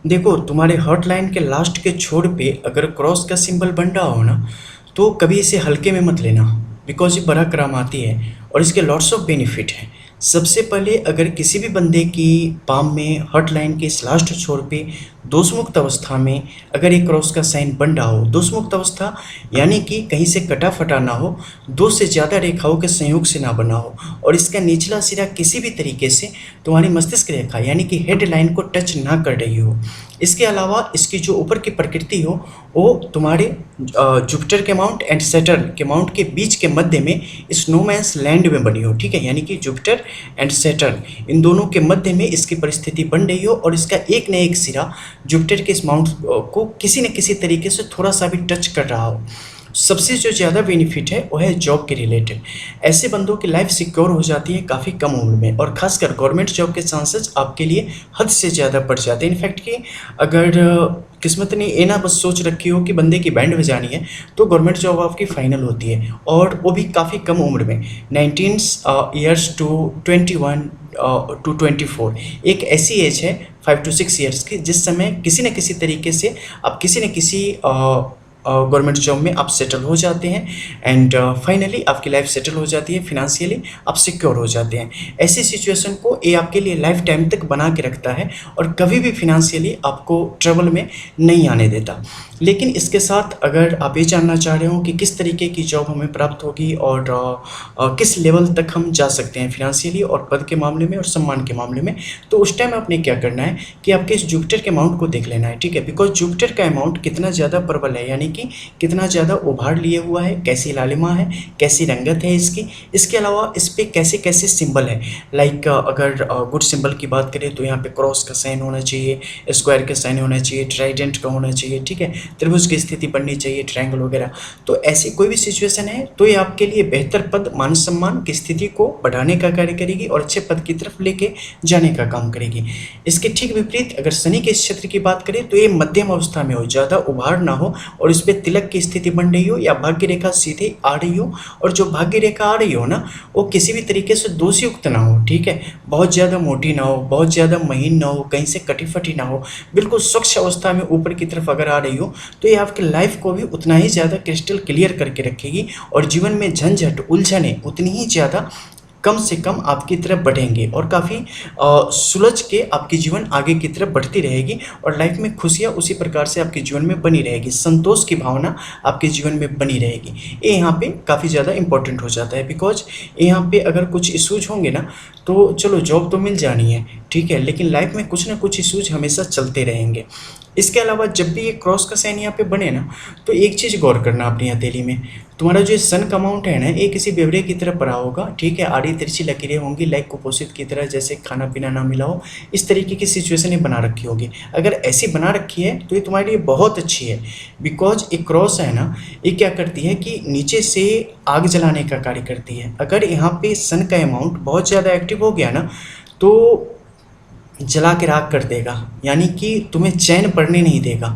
देखो, तुम्हारे hot line के लास्ट के छोर पे अगर क्रॉस का सिंबल बन रहा हो ना, तो कभी इसे हल्के में मत लेना, बिकॉज ये बड़ा करामाती है और इसके लॉट्स ऑफ बेनिफिट हैं। सबसे पहले अगर किसी भी बंदे की पाम में हॉट लाइन के इस लास्ट छोर पे दोषमुक्त अवस्था में अगर एक क्रॉस का साइन बन रहा हो, दोषमुक्त अवस्था यानी कि कहीं से कटा फटा ना हो, दो से ज़्यादा रेखाओं के संयोग से ना बना हो, और इसका निचला सिरा किसी भी तरीके से तुम्हारी मस्तिष्क रेखा यानी कि हेड लाइन को टच ना कर रही हो। इसके अलावा इसकी जो ऊपर की प्रकृति हो वो तुम्हारे जुपिटर के माउंट एंड सैटर्न के माउंट के बीच के मध्य में स्नोमैन्स लैंड में बनी हो, ठीक है, यानी कि जुपिटर एंड सैटर्न इन दोनों के मध्य में इसकी परिस्थिति बन रही हो और इसका एक न एक सिरा जुपिटर के इस माउंट को किसी न किसी तरीके से थोड़ा सा भी टच कर रहा हो। सबसे जो ज़्यादा बेनिफिट है वो है जॉब के रिलेटेड। ऐसे बंदों की लाइफ सिक्योर हो जाती है काफ़ी कम उम्र में, और खासकर गवर्नमेंट जॉब के चांसेस आपके लिए हद से ज़्यादा बढ़ जाते हैं। इनफैक्ट कि अगर किस्मत ने ये ना बस सोच रखी हो कि बंदे की बैंड बजानी है, तो गवर्नमेंट जॉब आपकी फाइनल होती है, और वो भी काफ़ी कम उम्र में, 19 ईयर्स टू 21 टू 24। एक ऐसी एज है 5 to 6 ईयर्स की जिस समय किसी न किसी तरीके से आप किसी न किसी गवर्नमेंट जॉब में आप सेटल हो जाते हैं, एंड फाइनली आपकी लाइफ सेटल हो जाती है, फिनेंशियली आप सिक्योर हो जाते हैं। ऐसी सिचुएशन को ये आपके लिए लाइफ टाइम तक बना के रखता है और कभी भी फिनेंशियली आपको ट्रबल में नहीं आने देता। लेकिन इसके साथ अगर आप ये जानना चाह रहे हो कि किस तरीके की जॉब हमें प्राप्त होगी और किस लेवल तक हम जा सकते हैं फिनेंशियली और पद के मामले में और सम्मान के मामले में, तो उस टाइम आपने क्या करना है कि आपके इस जुपिटर के अमाउंट को देख लेना है, ठीक है, बिकॉज जुपिटर का अमाउंट कितना ज़्यादा प्रबल है, यानी कि कितना ज़्यादा उभार लिए हुआ है, कैसी लालिमा है, कैसी रंगत है इसकी। इसके अलावा इस पर कैसे कैसे सिंबल है, लाइक अगर गुड सिंबल की बात करें तो यहाँ पे क्रॉस का साइन होना चाहिए, स्क्वायर का साइन होना चाहिए, ट्राइडेंट का होना चाहिए, ठीक है, त्रिभुज की स्थिति बननी चाहिए, ट्रायंगल वगैरह। तो ऐसी कोई भी सिचुएशन है तो ये आपके लिए बेहतर पद मान सम्मान की स्थिति को बढ़ाने का कार्य करेगी और अच्छे पद की तरफ लेके जाने का काम करेगी। इसके ठीक विपरीत अगर शनि के इस क्षेत्र की बात करें तो ये मध्यम अवस्था में हो, ज़्यादा उभार ना हो और इस पर तिलक की स्थिति बन रही हो या भाग्य रेखा सीधे आ रही हो, और जो भाग्य रेखा आ रही हो ना वो किसी भी तरीके से दोषयुक्त ना हो, ठीक है, बहुत ज़्यादा मोटी ना हो, बहुत ज़्यादा महीन ना हो, कहीं से कटी फटी ना हो, बिल्कुल स्वच्छ अवस्था में ऊपर की तरफ अगर आ रही हो तो ये आपकी लाइफ को भी उतना ही ज़्यादा क्रिस्टल क्लियर करके रखेगी और जीवन में झंझट उलझने उतनी ही ज़्यादा कम से कम आपकी तरफ बढ़ेंगे और काफ़ी सुलझ के आपकी जीवन आगे की तरफ बढ़ती रहेगी और लाइफ में खुशियाँ उसी प्रकार से आपके जीवन में बनी रहेगी, संतोष की भावना आपके जीवन में बनी रहेगी। ये यहाँ पे काफ़ी ज़्यादा इंपॉर्टेंट हो जाता है, बिकॉज यहाँ पे अगर कुछ इशूज होंगे ना तो चलो जॉब तो मिल जानी है, ठीक है, लेकिन लाइफ में कुछ ना कुछ इशूज हमेशा चलते रहेंगे। इसके अलावा जब भी ये क्रॉस का साइन यहाँ पे बने ना तो एक चीज़ गौर करना अपनी हथेली में, तुम्हारा जो सन का अमाउंट है ना ये किसी बेवड़े की तरह पड़ा होगा, ठीक है, आड़ी तिरछी लकीरें होंगी लाइक कुपोषित की तरह, जैसे खाना पीना ना मिला हो, इस तरीके की सिचुएशन ये बना रखी होगी। अगर ऐसी बना रखी है तो ये तुम्हारे लिए बहुत अच्छी है, बिकॉज एक क्रॉस है ना ये क्या करती है कि नीचे से आग जलाने का कार्य करती है। अगर यहाँ पे सन का अमाउंट बहुत ज़्यादा एक्टिव हो गया ना तो जला के राख कर देगा, यानी कि तुम्हें चैन पड़ने नहीं देगा,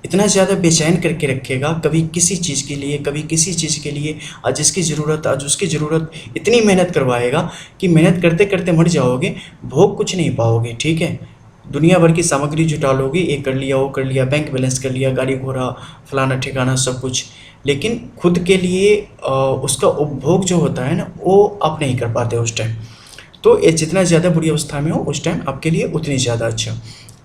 इतना ज़्यादा बेचैन करके रखेगा, कभी किसी चीज़ के लिए कभी किसी चीज़ के लिए, आज इसकी ज़रूरत आज उसकी ज़रूरत, इतनी मेहनत करवाएगा कि मेहनत करते करते मर जाओगे, भोग कुछ नहीं पाओगे, ठीक है, दुनिया भर की सामग्री जुटा लोगे, ये कर लिया वो कर लिया, बैंक बैलेंस कर लिया, गाड़ी घोड़ा फलाना ठिकाना सब कुछ, लेकिन खुद के लिए उसका उपभोग जो होता है ना वो आप नहीं कर पाते उस टाइम। तो ये जितना ज़्यादा बुरी अवस्था में हो उस टाइम आपके लिए उतनी ज़्यादा अच्छा,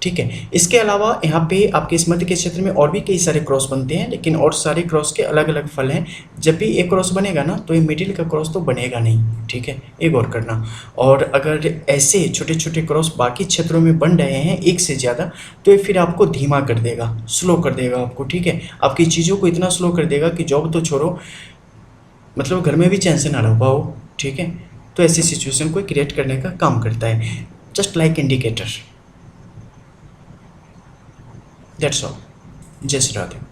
ठीक है। इसके अलावा यहाँ पे आपके इस मध्य के क्षेत्र में और भी कई सारे क्रॉस बनते हैं, लेकिन और सारे क्रॉस के अलग अलग फल हैं। जब भी एक क्रॉस बनेगा ना तो ये मिडिल का क्रॉस तो बनेगा नहीं, ठीक है, ये गौर करना। और अगर ऐसे छोटे छोटे क्रॉस बाकी क्षेत्रों में बन रहे हैं एक से ज़्यादा तो ये फिर आपको धीमा कर देगा, स्लो कर देगा आपको, ठीक है, आपकी चीज़ों को इतना स्लो कर देगा कि जॉब तो छोड़ो, मतलब घर में भी चैन से ना रह पाओ, ठीक है। तो ऐसी सिचुएशन को क्रिएट करने का काम करता है, just like indicator. That's all. जय श्री राधे।